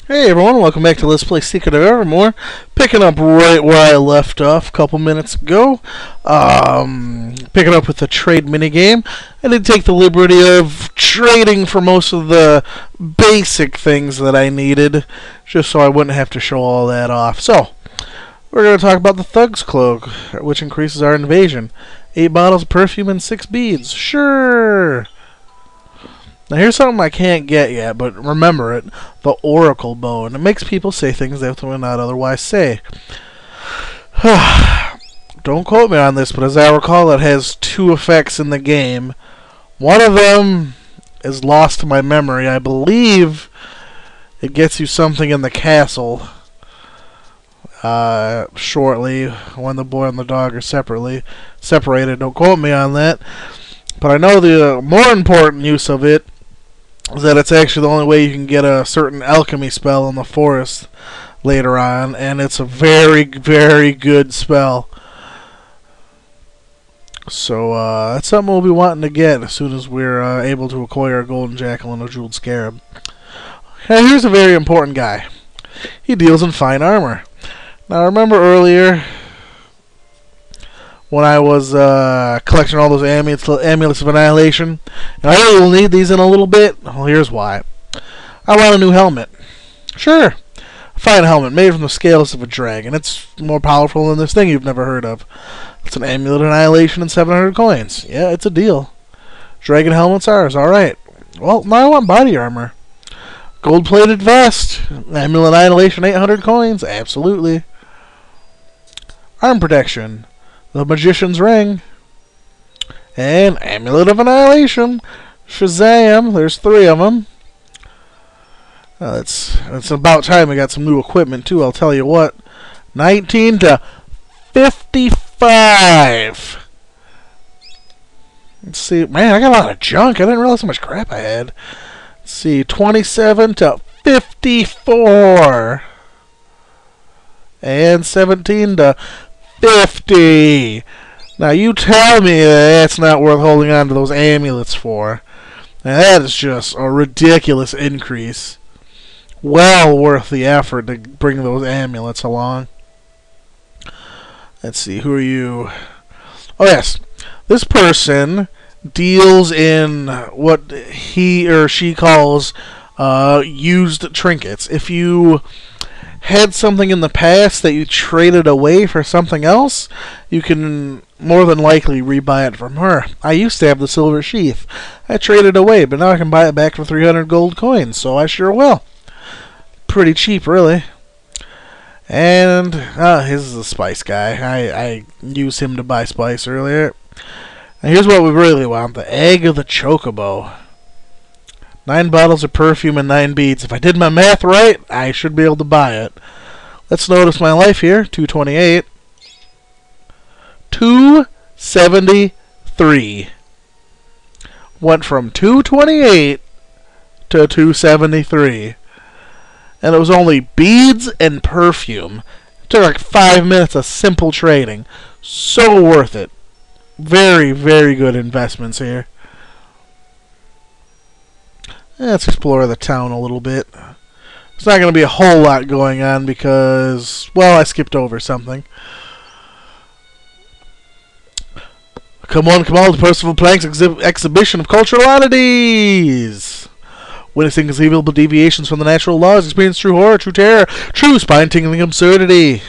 Hey everyone, welcome back to Let's Play Secret of Evermore. Picking up right where I left off a couple minutes ago. Picking up with the trade minigame. I did take the liberty of trading for most of the basic things that I needed, just so I wouldn't have to show all that off. So, we're going to talk about the Thug's Cloak, which increases our invasion. 8 bottles of perfume and 6 beads. Sure! Now here's something I can't get yet, but remember it, the Oracle Bow, and it makes people say things they would not otherwise say. Don't quote me on this, but as I recall, it has 2 effects in the game. One of them is lost to my memory. I believe it gets you something in the castle shortly when the boy and the dog are separated. Don't quote me on that. But I know the more important use of it is that it's actually the only way you can get a certain alchemy spell in the forest later on, and it's a very, very good spell. So that's something we'll be wanting to get as soon as we're able to acquire a golden jackal and a jeweled scarab. Now here's a very important guy. He deals in fine armor. Now remember earlier when I was collecting all those amulets of annihilation, and I really will need these in a little bit. Well, here's why. I want a new helmet. Sure, a fine helmet made from the scales of a dragon. It's more powerful than this thing you've never heard of. It's an amulet of annihilation and 700 coins. Yeah, it's a deal. Dragon helmets are alright. Well, now I want body armor. Gold-plated vest. Amulet annihilation, 800 coins. Absolutely. Arm protection. The Magician's Ring, and Amulet of Annihilation. Shazam! There's 3 of them. It's about time we got some new equipment too. I'll tell you what. 19 to 55. Let's see. Man, I got a lot of junk. I didn't realize how much crap I had. Let's see. 27 to 54, and 17 to 50. Now you tell me that's not worth holding on to those amulets for. Now that is just a ridiculous increase. Well worth the effort to bring those amulets along. Let's see, who are you? Oh yes, this person deals in what he or she calls used trinkets. If you had something in the past that you traded away for something else, you can more than likely rebuy it from her. I used to have the silver sheath. I traded away, but now I can buy it back for 300 gold coins, so I sure will. Pretty cheap, really. And this is a spice guy. I used him to buy spice earlier. And here's what we really want: the egg of the chocobo. 9 bottles of perfume and 9 beads. If I did my math right, I should be able to buy it. Let's notice my life here. 228. 273. Went from 228 to 273. And it was only beads and perfume. It took like 5 minutes of simple trading. So worth it. Very, very good investments here. Let's explore the town a little bit. There's not going to be a whole lot going on because, well, I skipped over something. Come on, to Percival Plank's exhibition of cultural oddities. Witnessing conceivable deviations from the natural laws, experience true horror, true terror, true spine-tingling absurdity.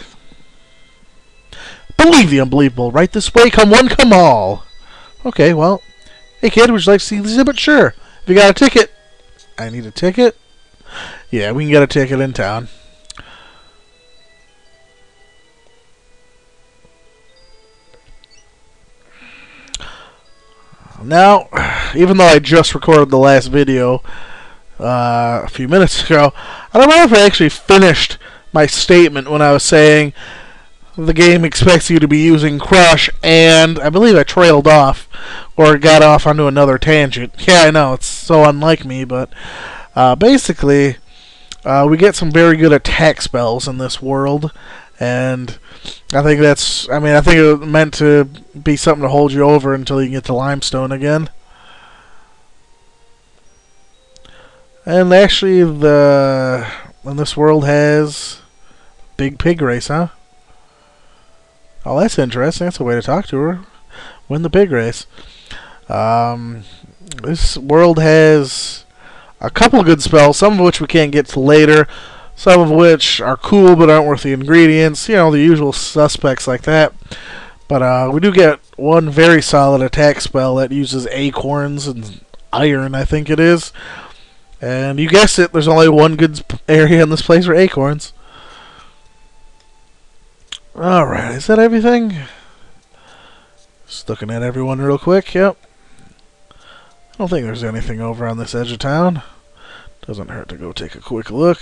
Believe the unbelievable. Right this way, come one, come all. Okay, well, hey kid, would you like to see the exhibit? Sure. If you got a ticket. I need a ticket? Yeah, we can get a ticket in town. Now, even though I just recorded the last video a few minutes ago, I don't know if I actually finished my statement when I was saying the game expects you to be using Crush, and I believe I trailed off or got off onto another tangent. Yeah, I know, it's so unlike me, but basically we get some very good attack spells in this world, and I think that's, I think it was meant to be something to hold you over until you get to Limestone again. And actually, when this world has big pig race, huh? Oh, that's interesting. That's a way to talk to her. Win the pig race. This world has a couple of good spells, some of which we can't get to later, some of which are cool but aren't worth the ingredients. You know, the usual suspects like that. But we do get one very solid attack spell that uses acorns and iron, I think it is. And you guessed it, there's only one good area in this place for acorns. Alright, is that everything? Just looking at everyone real quick, yep. I don't think there's anything over on this edge of town. Doesn't hurt to go take a quick look.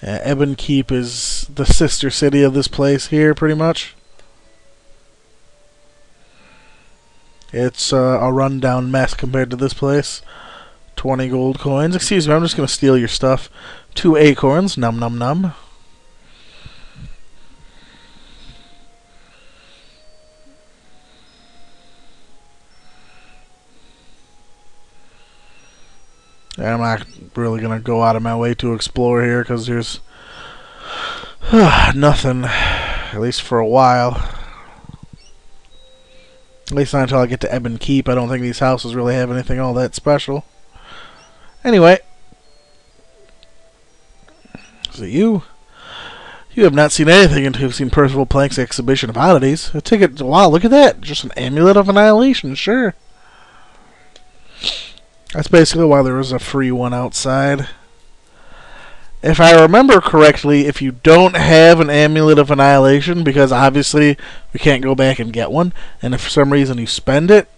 Ebon Keep is the sister city of this place here, pretty much. It's a rundown mess compared to this place. 20 gold coins. Excuse me, I'm just going to steal your stuff. 2 acorns. Num num num. And I'm not really going to go out of my way to explore here because there's nothing, at least for a while. At least not until I get to Ebon Keep. I don't think these houses really have anything all that special. Anyway. Is it you? You have not seen anything until you've seen Percival Plank's exhibition of oddities. A ticket. Wow, look at that. Just an amulet of annihilation, sure. That's basically why there was a free one outside. If I remember correctly, if you don't have an amulet of annihilation, because obviously we can't go back and get one, and if for some reason you spend it,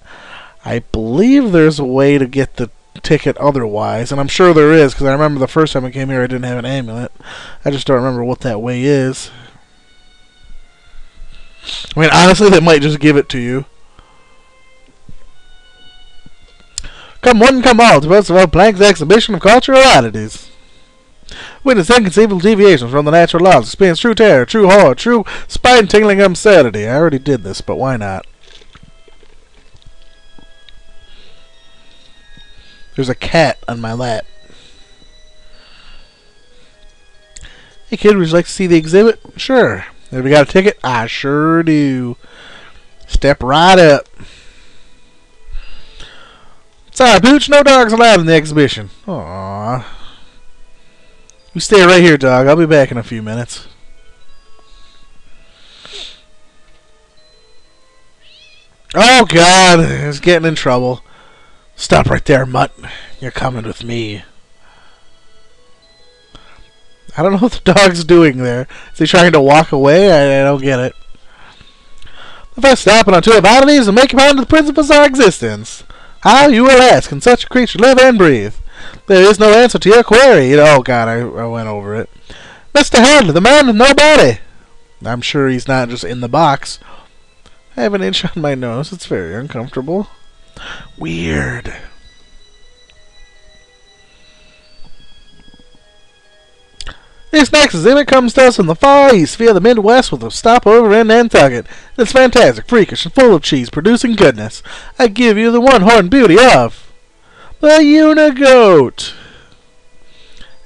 I believe there's a way to get the ticket otherwise, and I'm sure there is, because I remember the first time I came here I didn't have an amulet. I just don't remember what that way is. I mean, honestly, they might just give it to you. Come one, come all, to Percival Plank's exhibition of cultural oddities. Witness inconceivable deviations from the natural laws, experience true terror, true horror, true spine-tingling absurdity. I already did this, but why not? There's a cat on my lap. Hey kid, would you like to see the exhibit? Sure. Have you got a ticket? I sure do. Step right up. Sorry, Pooch, no dogs allowed in the exhibition. Aww. You stay right here, dog. I'll be back in a few minutes. Oh, God. He's getting in trouble. Stop right there, mutt. You're coming with me. I don't know what the dog's doing there. Is he trying to walk away? I don't get it. The first stopping on two of oddities and make known to the principles of our existence. How, you will ask, can such a creature live and breathe? There is no answer to your query. Oh, God, I went over it. Mr. Hadley, the man with no body. I'm sure he's not just in the box. I have an itch on my nose. It's very uncomfortable. Weird. This next exhibit comes to us from the Far East via the Midwest with a stopover in Nantucket. It's fantastic, freakish, and full of cheese-producing goodness. I give you the one-horned beauty of the Unigoat.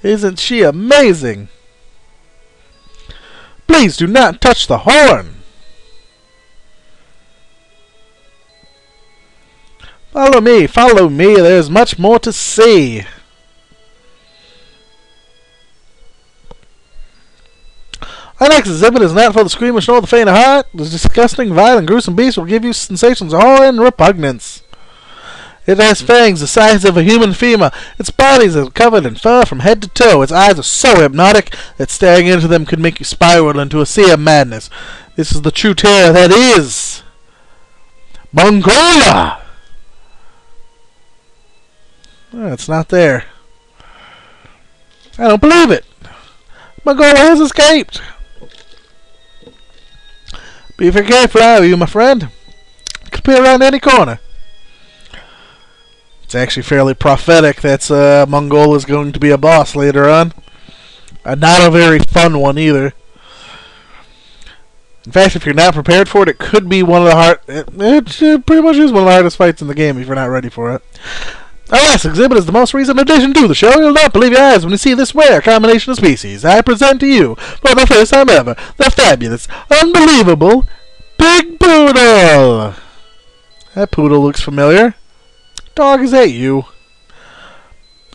Isn't she amazing? Please do not touch the horn. Follow me, there's much more to see. Our next exhibit is not for the squeamish nor the faint of heart. This disgusting, violent, gruesome beast will give you sensations of horror and repugnance. It has fangs the size of a human femur. Its body is covered in fur from head to toe. Its eyes are so hypnotic that staring into them could make you spiral into a sea of madness. This is the true terror that is Mongolia! Oh, it's not there. I don't believe it. Mongolia has escaped. Be very careful, are you, my friend? It could appear around any corner. It's actually fairly prophetic that Mongol is going to be a boss later on. Not a very fun one either. In fact, if you're not prepared for it, it could be one of the hard... It pretty much is one of the hardest fights in the game if you're not ready for it. Our last exhibit is the most recent addition to the show. You'll not believe your eyes when you see this rare combination of species. I present to you, for the first time ever, the fabulous, unbelievable Pig Poodle! That poodle looks familiar. Dog, is that you?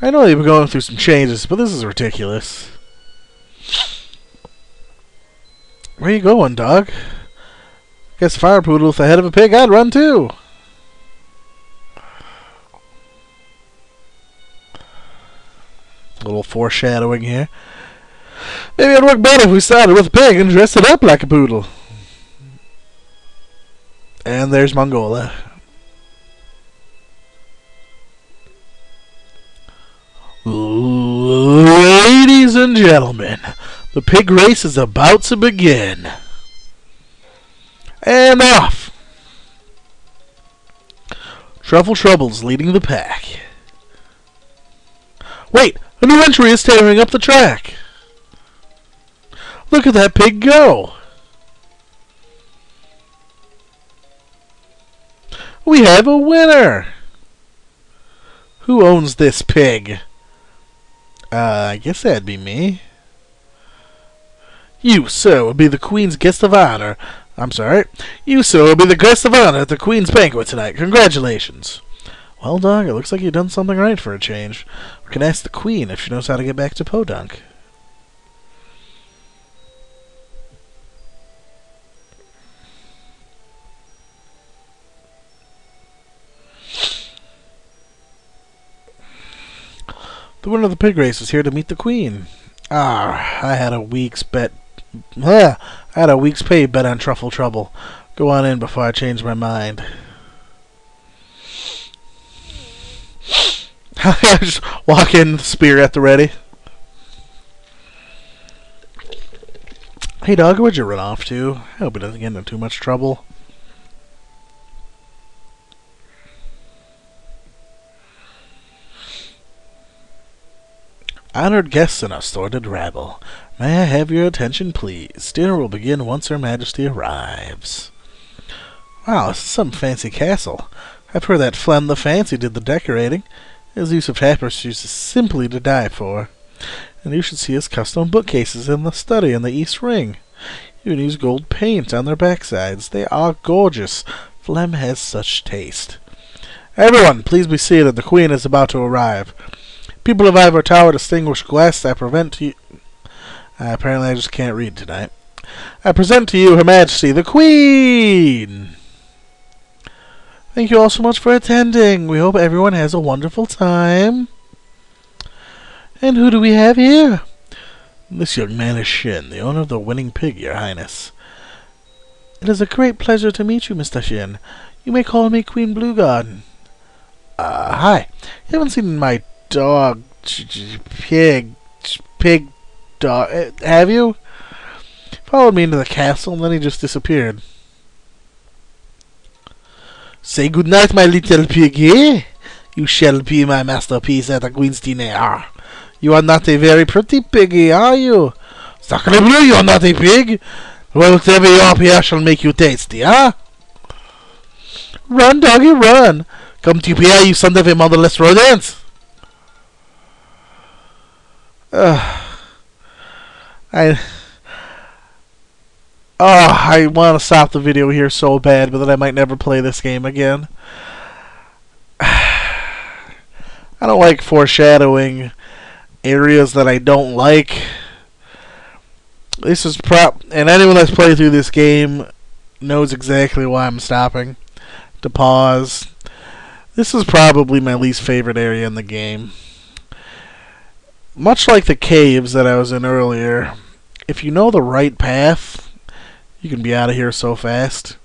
I know you've been going through some changes, but this is ridiculous. Where you going, dog? Guess fire poodle with the head of a pig, I'd run too. A little foreshadowing here. Maybe it'd work better if we started with a pig and dressed it up like a poodle. And there's Mongola. Ladies and gentlemen, the pig race is about to begin. And off. Truffle Trouble's leading the pack. Wait, a new entry is tearing up the track. Look at that pig go. We have a winner. Who owns this pig? I guess that'd be me. You, sir, will be the Queen's guest of honor. I'm sorry. You, sir, will be the guest of honor at the Queen's banquet tonight. Congratulations. Well, dog, it looks like you've done something right for a change. We can ask the Queen if she knows how to get back to Podunk. The winner of the pig race is here to meet the Queen. I had a week's bet. I had a week's pay bet on Truffle Trouble. Go on in before I change my mind. I just walk in, spear at the ready. Hey dog, where'd you run off to? I hope he doesn't get into too much trouble. Honored guests and assorted rabble, may I have your attention, please? Dinner will begin once Her Majesty arrives. Wow, this is some fancy castle. I've heard that Flem the Fancy did the decorating. His use of tapestries is simply to die for. And you should see his custom bookcases in the study in the East Ring. You can use gold paint on their backsides. They are gorgeous. Flem has such taste. Everyone, please be seated. The Queen is about to arrive. People of Ivor Tower, distinguished guests, I present to you... apparently I just can't read tonight. I present to you Her Majesty, the Queen! Thank you all so much for attending. We hope everyone has a wonderful time. And who do we have here? This young man is Shin, the owner of the winning pig, Your Highness. It is a great pleasure to meet you, Mr. Shin. You may call me Queen Bluegarden. Hi. You haven't seen my dog, pig dog, have you? Followed me into the castle and then he just disappeared. Say good night, my little piggy. You shall be my masterpiece at the Queen's dinner. You are not a very pretty piggy, are you? Sacre bleu, you are not a pig. Well, whatever you are here shall make you tasty, huh? Run, doggy, run. Come to here, you son of a motherless rodent. I want to stop the video here so bad, but then I might never play this game again. I don't like foreshadowing areas that I don't like. This is and anyone that's played through this game knows exactly why I'm stopping to pause. This is probably my least favorite area in the game. Much like the caves that I was in earlier, if you know the right path, you can be out of here so fast.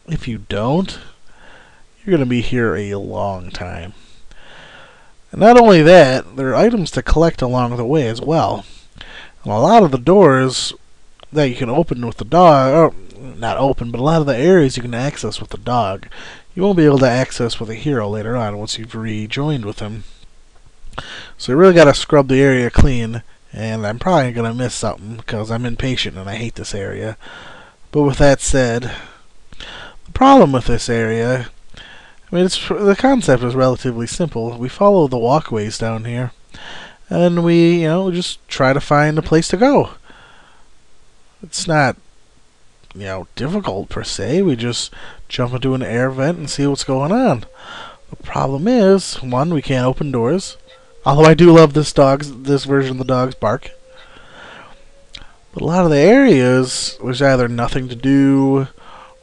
If you don't, you're going to be here a long time. And not only that, there are items to collect along the way as well. And a lot of the doors that you can open with the dog, or not open, but a lot of the areas you can access with the dog, you won't be able to access with a hero later on once you've rejoined with him. So you really got to scrub the area clean, and I'm probably going to miss something because I'm impatient and I hate this area. But with that said, the problem with this area, I mean, the concept is relatively simple. We follow the walkways down here, and we just try to find a place to go. It's not difficult per se. We just jump into an air vent and see what's going on. The problem is, one, we can't open doors. Although I do love this version of the dog's bark. But a lot of the areas, there's either nothing to do,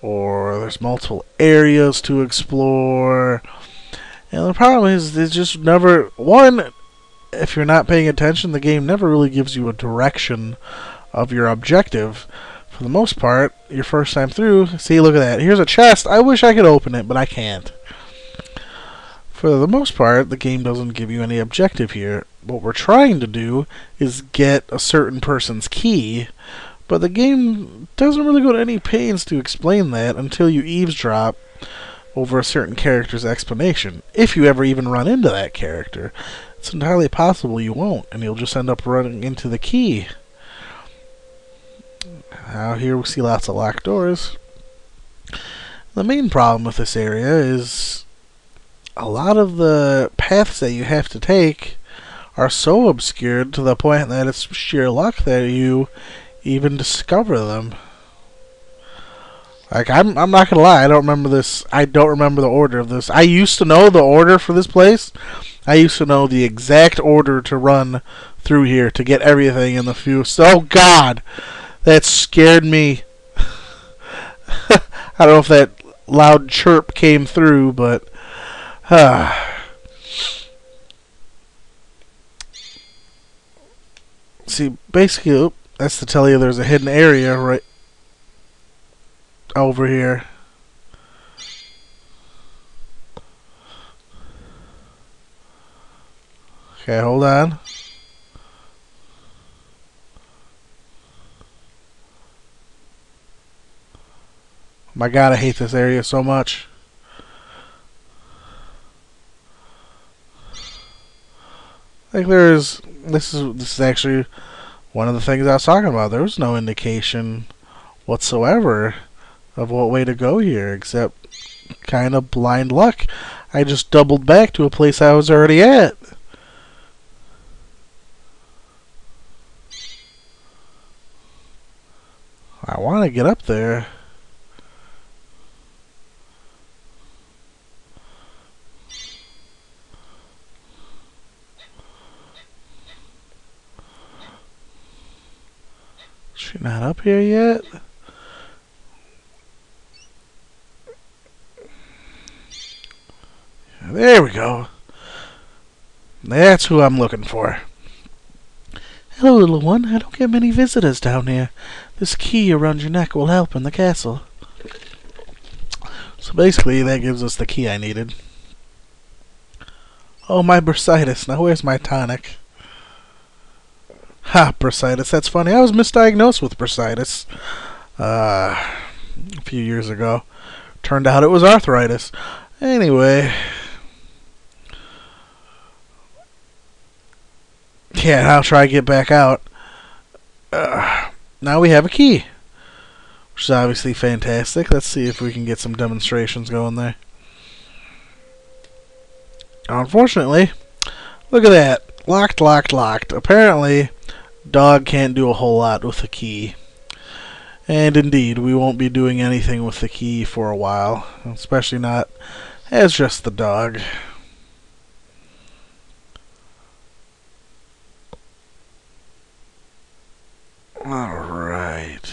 or there's multiple areas to explore. And the problem is, there's just never... One, if you're not paying attention, the game never really gives you a direction of your objective. For the most part, your first time through, see, look at that. Here's a chest. I wish I could open it, but I can't. For the most part, the game doesn't give you any objective here. What we're trying to do is get a certain person's key, but the game doesn't really go to any pains to explain that until you eavesdrop over a certain character's explanation. If you ever even run into that character, it's entirely possible you won't, and you'll just end up running into the key. Now here we see lots of locked doors. The main problem with this area is a lot of the paths that you have to take are so obscured to the point that it's sheer luck that you even discover them. Like, I'm not gonna lie, I don't remember this. I don't remember the order of this. I used to know the order for this place. I used to know the exact order to run through here to get everything in the few. Oh God, that scared me. I don't know if that loud chirp came through, but see, basically, that's to tell you there's a hidden area right over here. Okay, hold on. My God, I hate this area so much. Like this is actually one of the things I was talking about. There was no indication whatsoever of what way to go here, except kind of blind luck. I just doubled back to a place I was already at. I want to get up there. Is she not up here yet? There we go. That's who I'm looking for. Hello, little one. I don't get many visitors down here. This key around your neck will help in the castle. So basically, that gives us the key I needed. Oh, my bursitis. Now where's my tonic? Ha, bursitis. That's funny. I was misdiagnosed with bursitis a few years ago. Turned out it was arthritis. Anyway. Yeah, I'll try to get back out. Now we have a key, which is obviously fantastic. Let's see if we can get some demonstrations going there. Unfortunately, look at that. Locked, locked, locked. Apparently, dog can't do a whole lot with the key. And indeed, we won't be doing anything with the key for a while. Especially not as just the dog. Alright.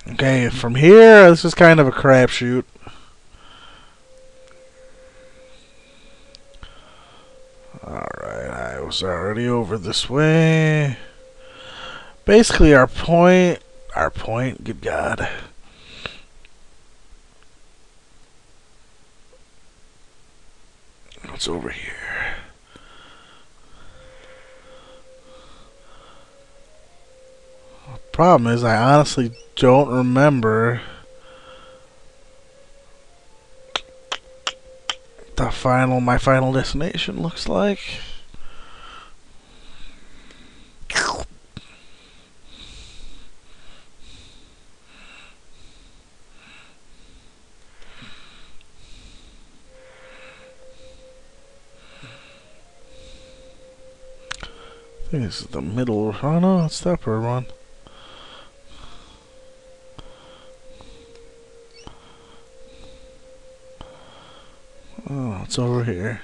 Okay, from here, this is kind of a crapshoot. Alright, I was already over this way. Basically, our point, good God. What's over here? Problem is, I honestly don't remember my final destination looks like. think this is the middle. Oh no, it's the upper one. Oh, it's over here.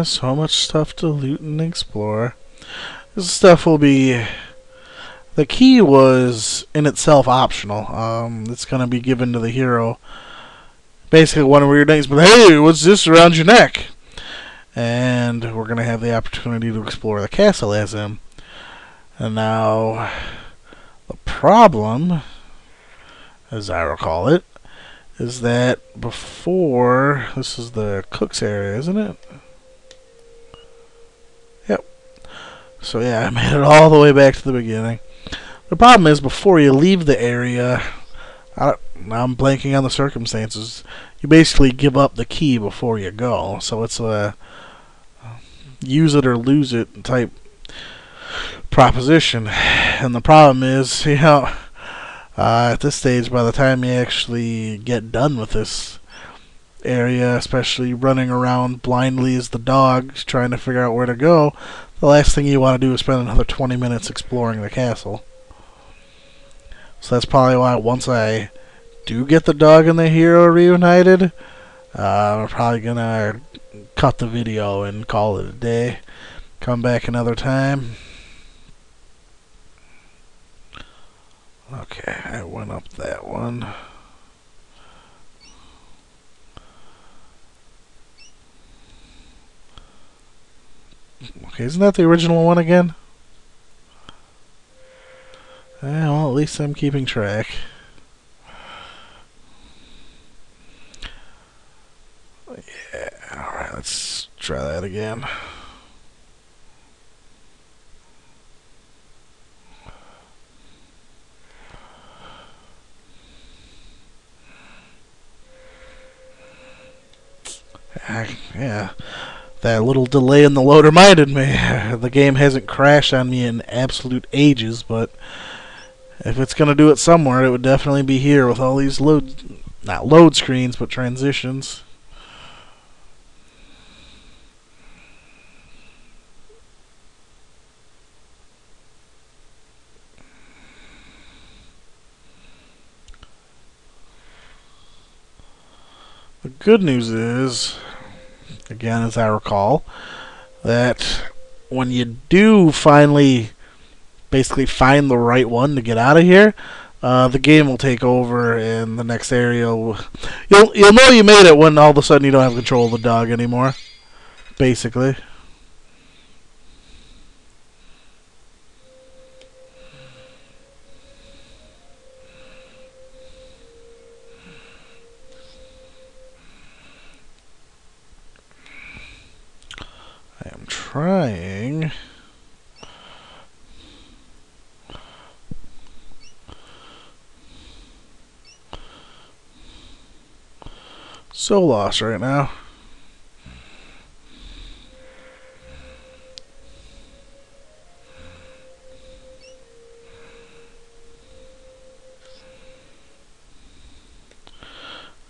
So much stuff to loot and explore. This stuff will be... The key was in itself optional. It's going to be given to the hero. Basically, one of your things, but hey, what's this around your neck? And we're going to have the opportunity to explore the castle as him. And now, the problem, as I recall it, is that before... This is the cook's area, isn't it? Yep. So yeah, I made it all the way back to the beginning. The problem is, before you leave the area... now I'm blanking on the circumstances. You basically give up the key before you go. So it's a use it or lose it type proposition. And the problem is, you know, at this stage, by the time you actually get done with this area, especially running around blindly as the dog trying to figure out where to go, the last thing you want to do is spend another 20 minutes exploring the castle. So that's probably why once I do get the dog and the hero reunited, we're probably going to cut the video and call it a day. Come back another time. Okay, I went up that one. Okay, isn't that the original one again? Well, at least I'm keeping track. Yeah, alright, let's try that again. Yeah, that little delay in the load reminded me. The game hasn't crashed on me in absolute ages, but if it's going to do it somewhere, it would definitely be here with all these not load screens, but transitions. The good news is, again, as I recall, that when you do finally basically find the right one to get out of here, the game will take over, and the next area you'll know you made it when all of a sudden you don't have control of the dog anymore, basically. I am trying. So lost right now.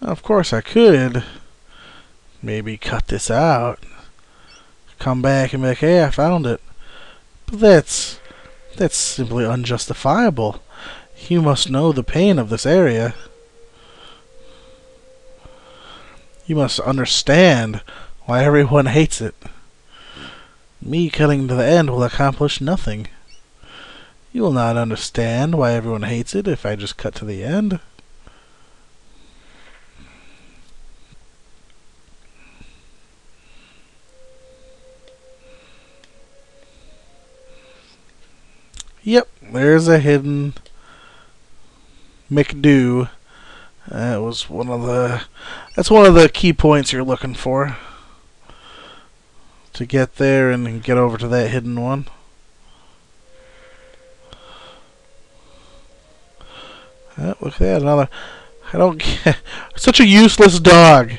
Of course I could maybe cut this out, come back and be like, hey, I found it. But that's simply unjustifiable. You must know the pain of this area. You must understand why everyone hates it. Me cutting to the end will accomplish nothing. You will not understand why everyone hates it if I just cut to the end. Yep, there's a hidden McDo. That was that's one of the key points you're looking for to get there and get over to that hidden one. Oh, look at that, another. I don't get such a useless dog.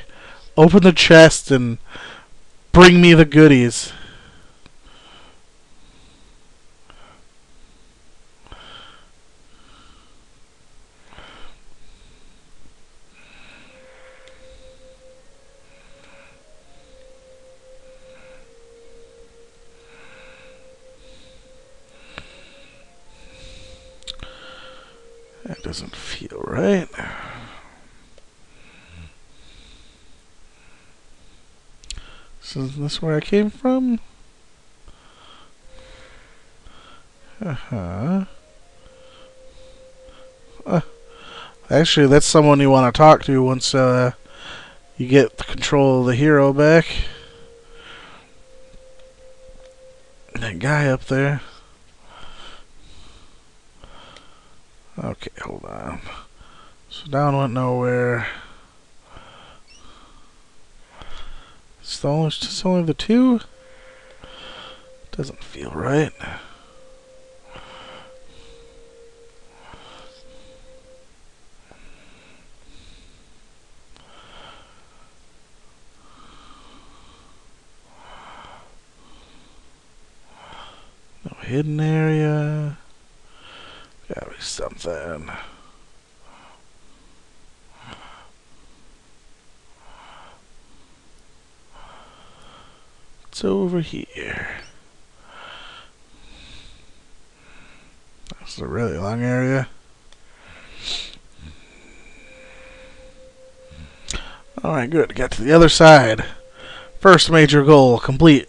Open the chest and bring me the goodies. That doesn't feel right. So is this where I came from? Actually, that's someone you want to talk to once you get control of the hero back. That guy up there. Okay, hold on. So down went nowhere. It's only the two? Doesn't feel right. No hidden area. Gotta be something. It's over here. That's a really long area. Alright, good. Got to the other side. First major goal complete.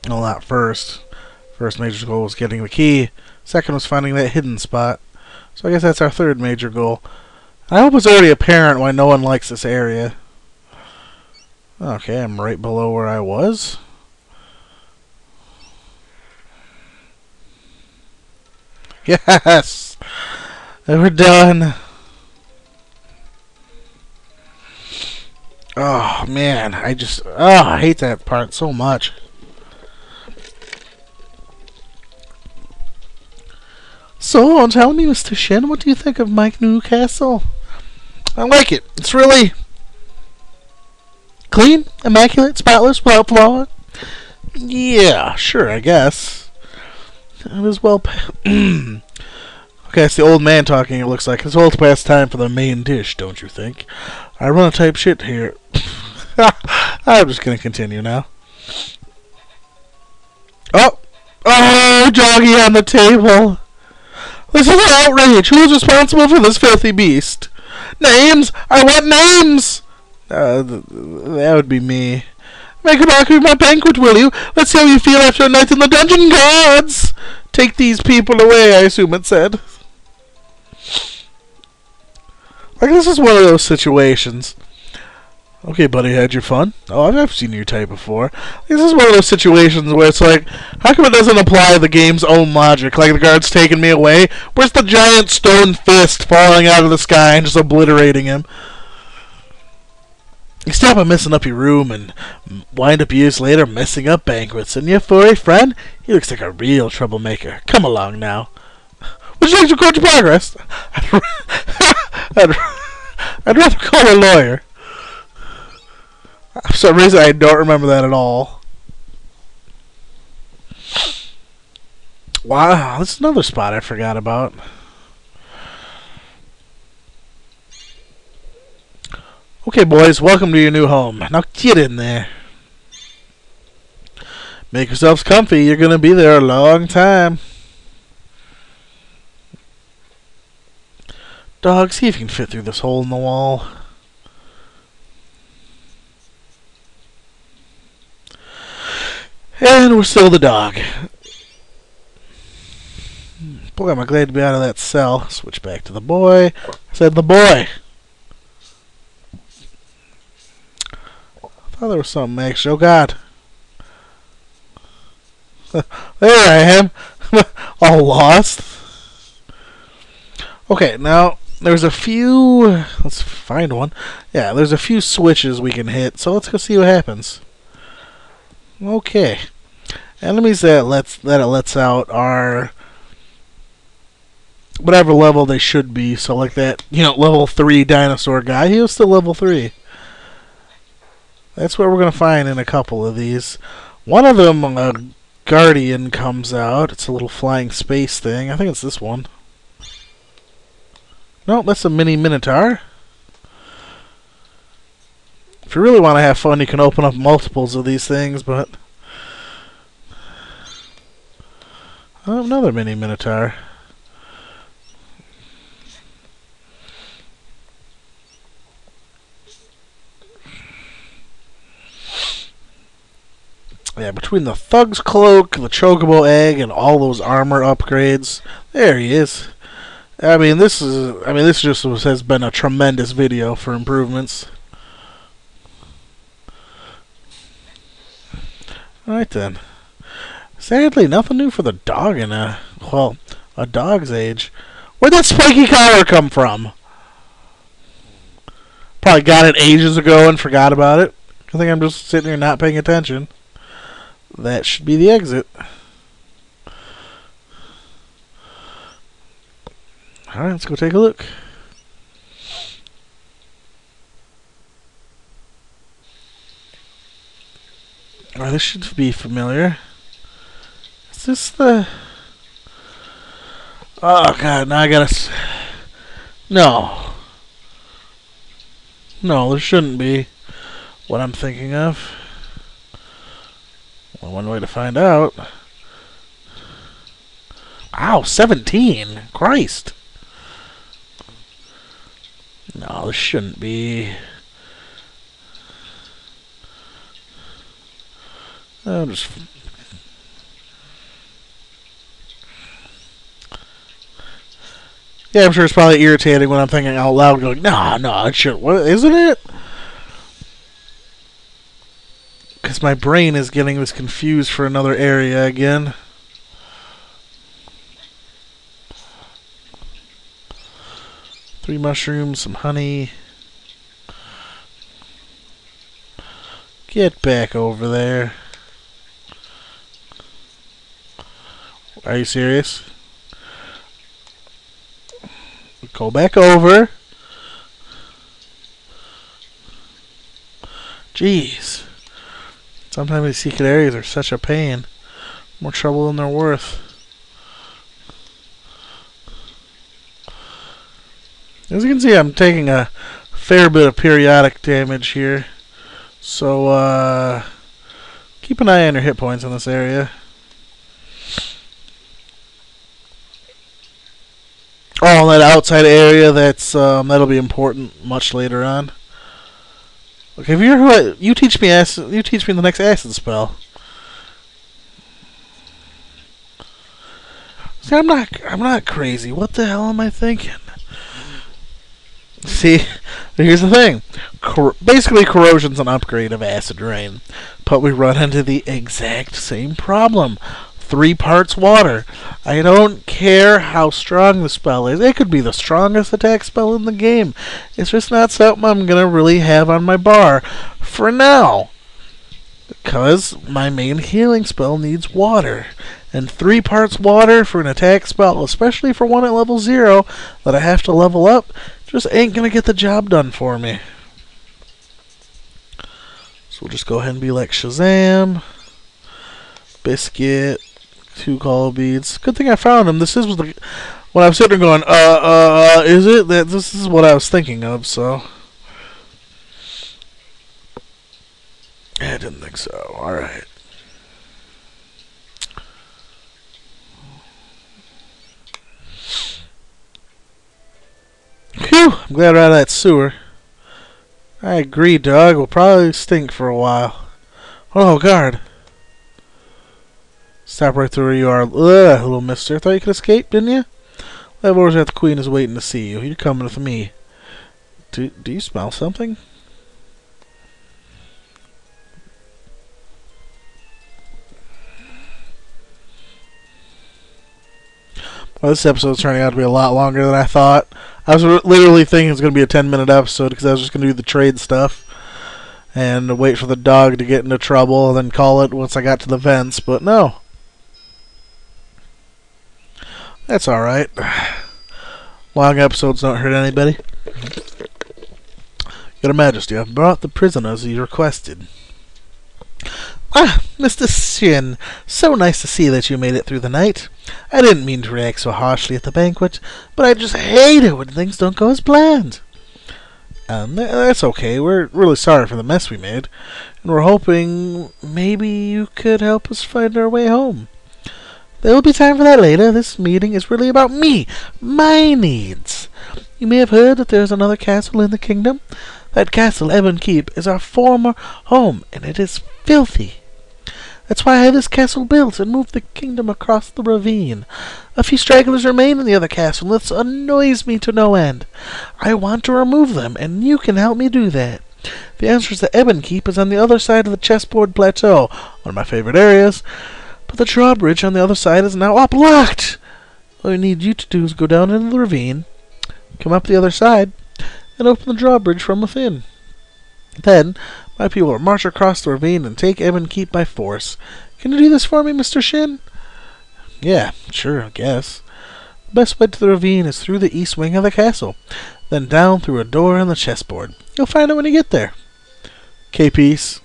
Well, not first. First major goal was getting the key. Second was finding that hidden spot. So I guess that's our third major goal. I hope it's already apparent why no one likes this area. Okay, I'm right below where I was. Yes! And we're done. Oh, man. I hate that part so much. So, tell me, Mr. Shin, what do you think of my new castle? I like it. It's really clean, immaculate, spotless, without flaw. Yeah, sure, I guess. It is well. Okay, it's the old man talking, it looks like. It's all past time for the main dish, don't you think? I run a type shit here. I'm just gonna continue now. Oh! Oh, doggy on the table! This is an outrage! Who is responsible for this filthy beast? Names! I want names! That would be me. Make a mockery of my banquet, will you? Let's see how you feel after a night in the dungeon, gods! Take these people away, I assume it said. Like, this is one of those situations. Okay, buddy, had your fun? Oh, I've seen your type before. This is one of those situations where it's like, how come it doesn't apply the game's own logic? Like, the guard's taking me away. Where's the giant stone fist falling out of the sky and just obliterating him? You stop by messing up your room and wind up years later messing up banquets. And your furry friend? He looks like a real troublemaker. Come along now. Would you like to record your progress? I'd rather call a lawyer. For some reason, I don't remember that at all. Wow, this is another spot I forgot about. Okay, boys, welcome to your new home. Now get in there. Make yourselves comfy. You're going to be there a long time. Dog, see if you can fit through this hole in the wall. And we're still the dog. Boy, am I glad to be out of that cell. Switch back to the boy. I said the boy. I thought there was something extra. Oh, God. There I am. All lost. Okay, now, there's a few... Let's find one. Yeah, there's a few switches we can hit, so let's go see what happens. Okay. Enemies that it lets out are whatever level they should be. So like that, level 3 dinosaur guy, he was still level 3. That's what we're going to find in a couple of these. One of them, a Guardian, comes out. It's a little flying space thing. I think it's this one. No, that's a mini Minotaur. If you really want to have fun, you can open up multiples of these things, but... Oh, another mini Minotaur. Yeah, between the Thug's Cloak, the Chocobo Egg, and all those armor upgrades, there he is. This just has been a tremendous video for improvements. Alright then. Sadly, nothing new for the dog in a dog's age. Where'd that spiky collar come from? Probably got it ages ago and forgot about it. I think I'm just sitting here not paying attention. That should be the exit. Alright, let's go take a look. Oh, this should be familiar. Is this the... Oh, God, now I gotta... No. No, there shouldn't be what I'm thinking of. Well, one way to find out. Wow, 17! Christ! No, this shouldn't be. I'll just... Yeah, I'm sure it's probably irritating when I'm thinking out loud, going, no, it should. What isn't it? Because my brain is getting this confused for another area again. Three mushrooms, some honey. Get back over there. Are you serious? Go back over. Jeez. Sometimes these secret areas are such a pain. More trouble than they're worth. As you can see, I'm taking a fair bit of periodic damage here. So, keep an eye on your hit points in this area. Oh, that outside area, that'll be important much later on. Okay, if you're you teach me the next acid spell. See, I'm not crazy. What the hell am I thinking? See, here's the thing. Basically, corrosion's an upgrade of acid rain, but we run into the exact same problem. 3 parts water. I don't care how strong the spell is. It could be the strongest attack spell in the game. It's just not something I'm going to really have on my bar for now. Because my main healing spell needs water. And 3 parts water for an attack spell, especially for one at level 0 that I have to level up, just ain't going to get the job done for me. So we'll just go ahead and be like Shazam. Biscuit. 2 call beads. Good thing I found them. This is when I was sitting there going, is it? This is what I was thinking of, so. I didn't think so. Alright. Phew! I'm glad we're out of that sewer. I agree, dog. We'll probably stink for a while. Oh, guard. Stop right there where you are, little mister. Thought you could escape, didn't you? That orders that the queen is waiting to see you. You're coming with me. Do you smell something? Well, this episode's turning out to be a lot longer than I thought. I was literally thinking it was going to be a 10-minute episode because I was just going to do the trade stuff and wait for the dog to get into trouble and then call it once I got to the vents, but no. That's alright. Long episodes don't hurt anybody. Your Majesty, I've brought the prisoners you requested. Ah, Mr. Shin, so nice to see that you made it through the night. I didn't mean to react so harshly at the banquet, but I just hate it when things don't go as planned. That's okay. We're really sorry for the mess we made, and we're hoping maybe you could help us find our way home. There will be time for that later. This meeting is really about me, my needs. You may have heard that there is another castle in the kingdom. That castle, Ebon Keep, is our former home, and it is filthy. That's why I had this castle built and moved the kingdom across the ravine. A few stragglers remain in the other castle, and this annoys me to no end. I want to remove them, and you can help me do that. The entrance to Ebon Keep is on the other side of the chessboard plateau, one of my favorite areas, but the drawbridge on the other side is now blocked. All I need you to do is go down into the ravine, come up the other side, and open the drawbridge from within. Then, my people will march across the ravine and take Ebon Keep by force. Can you do this for me, Mr. Shin? Yeah, sure, I guess. The best way to the ravine is through the east wing of the castle, then down through a door in the chessboard. You'll find it when you get there. Okay, peace.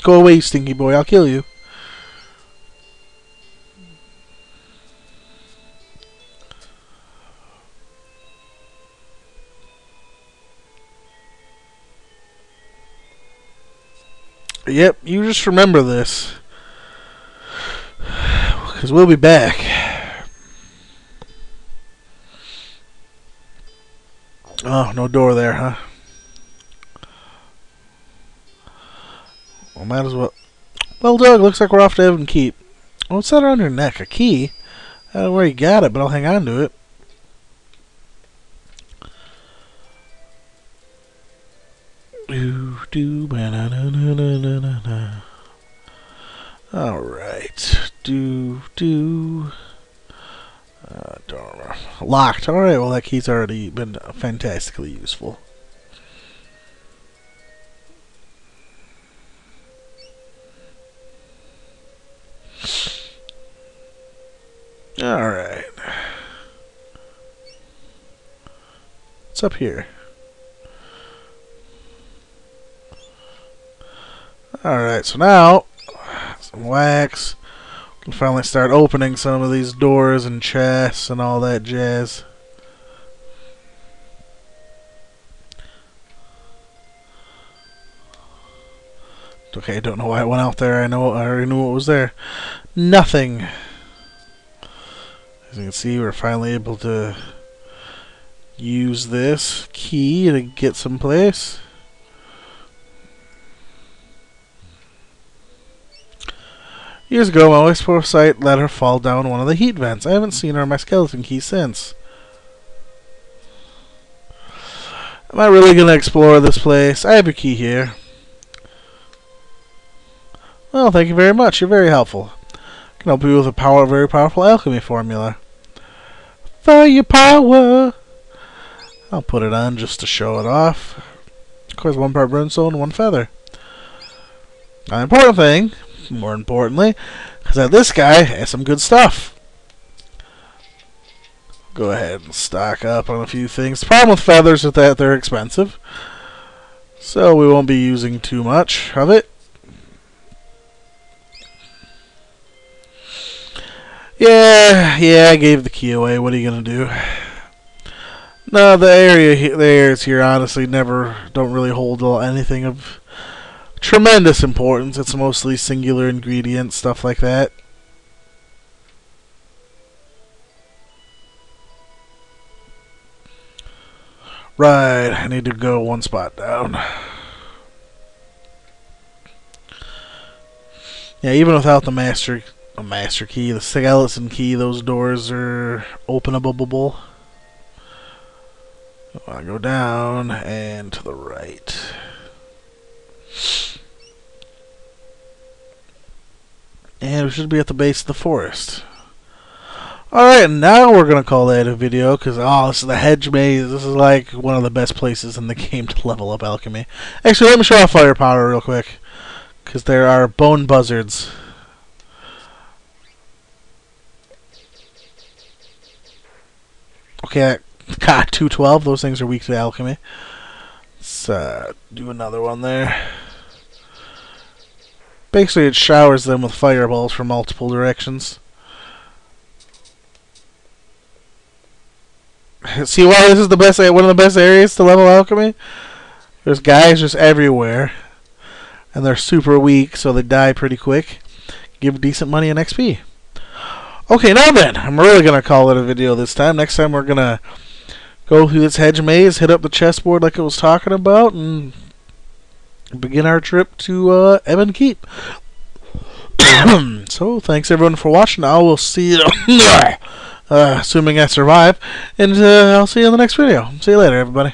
Go away, you stinky boy, I'll kill you. Yep, you just remember this. Because we'll be back. Oh, no door there, huh? Well, might as well. Well, Doug, looks like we're off to Ebon Keep. What's that around your neck? A key? I don't know where you got it, but I'll hang on to it. Alright. Don't remember. Locked. Alright, well, that key's already been fantastically useful. Alright. What's up here? Alright, so now, some wax. We'll finally start opening some of these doors and chests and all that jazz. Okay, don't know why it went out there. I already knew what was there. Nothing. As you can see, we're finally able to use this key to get someplace. Years ago, my wife's foresight let her fall down one of the heat vents. I haven't seen her or my skeleton key since. Am I really going to explore this place? I have your key here. Well, thank you very much. You're very helpful. I can help you with a very powerful alchemy formula. Firepower! I'll put it on just to show it off. Of course, 1 part brimstone, 1 feather. Now, the important thing, more importantly, is that this guy has some good stuff. Go ahead and stock up on a few things. The problem with feathers is that they're expensive, so we won't be using too much of it. Yeah, I gave the key away. What are you gonna do? No, the areas here honestly don't really hold anything of tremendous importance. It's mostly singular ingredients, stuff like that. Right, I need to go 1 spot down. Yeah, even without the master key, the skeleton key, those doors are openable. I go down and to the right. And we should be at the base of the forest. Alright, now we're going to call that a video, because, this is the hedge maze. This is like one of the best places in the game to level up alchemy. Actually, let me show off firepower real quick, because there are bone buzzards. Okay, God, 212. Those things are weak to alchemy. Let's do another one there. Basically, it showers them with fireballs from multiple directions. See why this is the best, one of the best areas to level alchemy? There's guys just everywhere, and they're super weak, so they die pretty quick. Give decent money and XP. Okay, now then, I'm really going to call it a video this time. Next time we're going to go through this hedge maze, hit up the chessboard like I was talking about, and begin our trip to Ebon Keep. So, thanks everyone for watching. I will see you, assuming I survive, and I'll see you in the next video. See you later, everybody.